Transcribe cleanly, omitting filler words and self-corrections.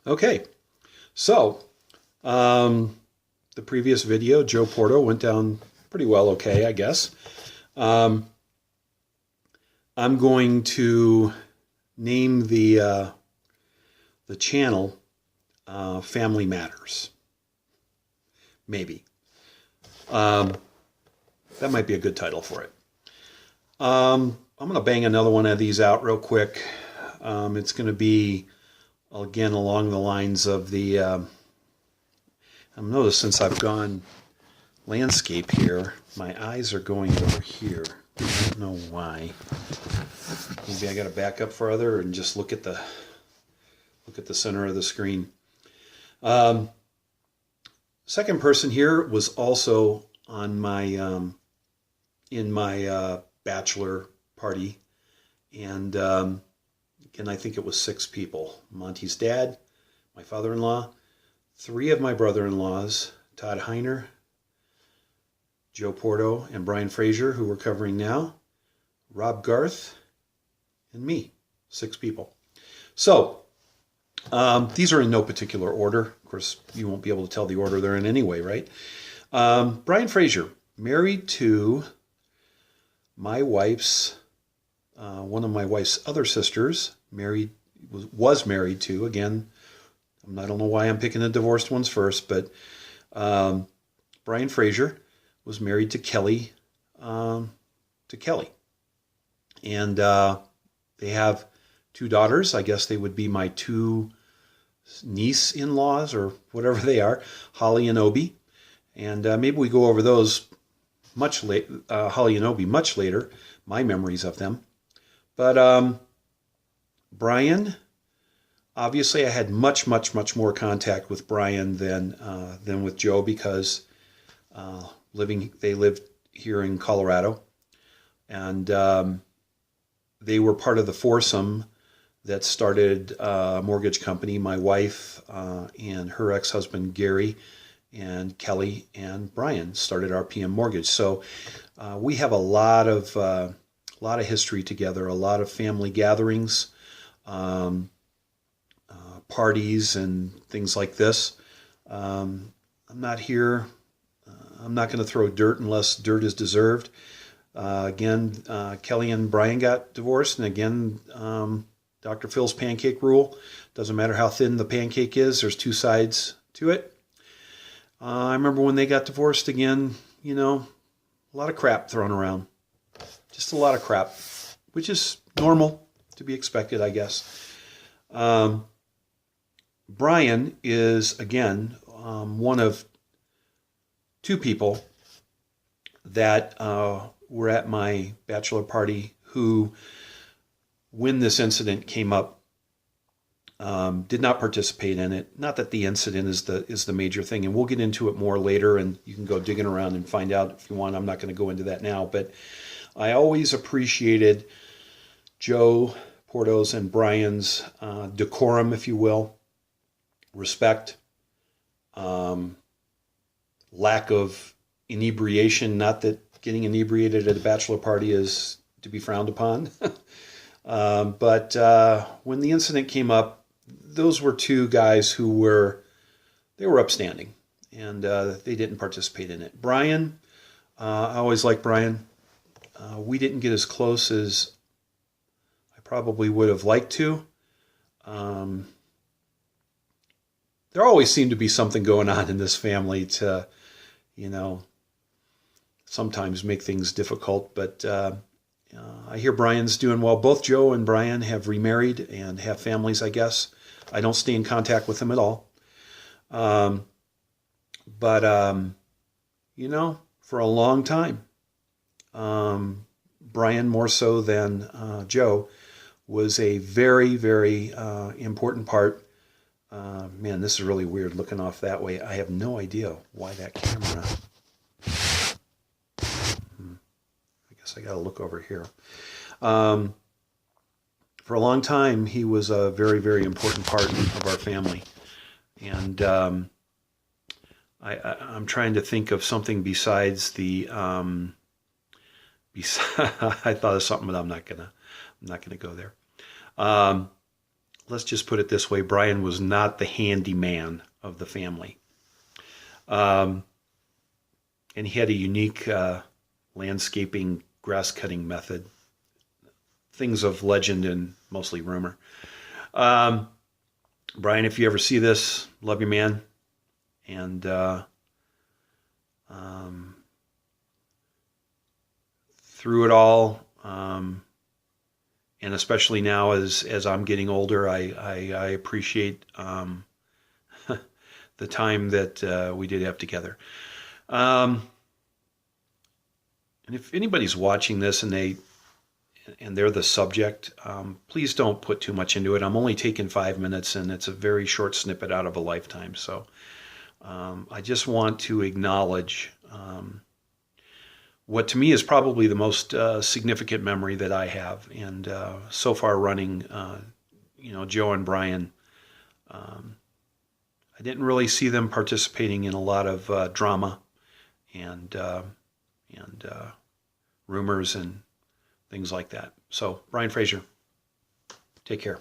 Okay, so the previous video, Joe Porto, went down pretty well okay, I guess. Um, I'm going to name the channel Family Matters. Maybe. Um, that might be a good title for it. I'm going to bang another one of these out real quick. It's going to be, again, along the lines of the... I've noticed since I've gone landscape here, my eyes are going over here. I don't know why. Maybe I got to back up further and just look at the center of the screen. Second person here was also on my in my bachelor party, and again, I think it was 6 people. Monty's dad, my father-in-law, 3 of my brother-in-laws, Todd Heiner, Joe Porto, and Brian Frazier, who we're covering now, Rob Garth, and me. 6 people. So these are in no particular order. Of course, you won't be able to tell the order they're in anyway, right? Brian Frazier, married to my wife's, one of my wife's other sisters, was married to, again, I don't know why I'm picking the divorced ones first, but Brian Frazier was married to Kelly, and they have 2 daughters. I guess they would be my 2 niece-in-laws or whatever they are, Holly and Obi. And maybe we go over those much later, Holly and Obi much later, my memories of them. But Brian, obviously I had much more contact with Brian than with Joe, because they lived here in Colorado, and they were part of the foursome that started a mortgage company. My wife and her ex-husband Gary and Kelly and Brian started RPM Mortgage. So we have a lot of history together, a lot of family gatherings, parties, and things like this. I'm not here. I'm not going to throw dirt unless dirt is deserved. Again, Kelly and Brian got divorced, and again, Dr. Phil's pancake rule. Doesn't matter how thin the pancake is, there's 2 sides to it. I remember when they got divorced again, a lot of crap thrown around. Just a lot of crap, which is normal, to be expected, I guess. Brian is, again, one of 2 people that were at my bachelor party who, when this incident came up, did not participate in it. Not that the incident is the major thing, and we'll get into it more later, and you can go digging around and find out if you want. I'm not going to go into that now, but I always appreciated Joe Porto's and Brian's decorum, if you will, respect, lack of inebriation. Not that getting inebriated at a bachelor party is to be frowned upon. But when the incident came up, those were 2 guys who were upstanding, and they didn't participate in it. Brian, I always liked Brian. We didn't get as close as I probably would have liked to. There always seemed to be something going on in this family to, sometimes make things difficult, but I hear Brian's doing well. Both Joe and Brian have remarried and have families, I guess. I don't stay in contact with them at all. But for a long time, Brian, more so than Joe, was a very, very important part. Man, this is really weird looking off that way. I have no idea why that camera... I got to look over here. For a long time, he was a very, very important part of our family. And I'm trying to think of something besides the... I thought of something, but I'm not gonna go there. let's just put it this way, Brian was not the handyman of the family. And he had a unique landscaping grass cutting method. Things of legend and mostly rumor. Brian, if you ever see this, love you, man. And through it all, and especially now as I'm getting older, I appreciate the time that we did have together. And if anybody's watching this and they're the subject, please don't put too much into it. I'm only taking 5 minutes, and it's a very short snippet out of a lifetime. So I just want to acknowledge what to me is probably the most significant memory that I have. And so far running, Joe and Brian, I didn't really see them participating in a lot of drama and rumors and things like that. So, Brian Frazier, take care.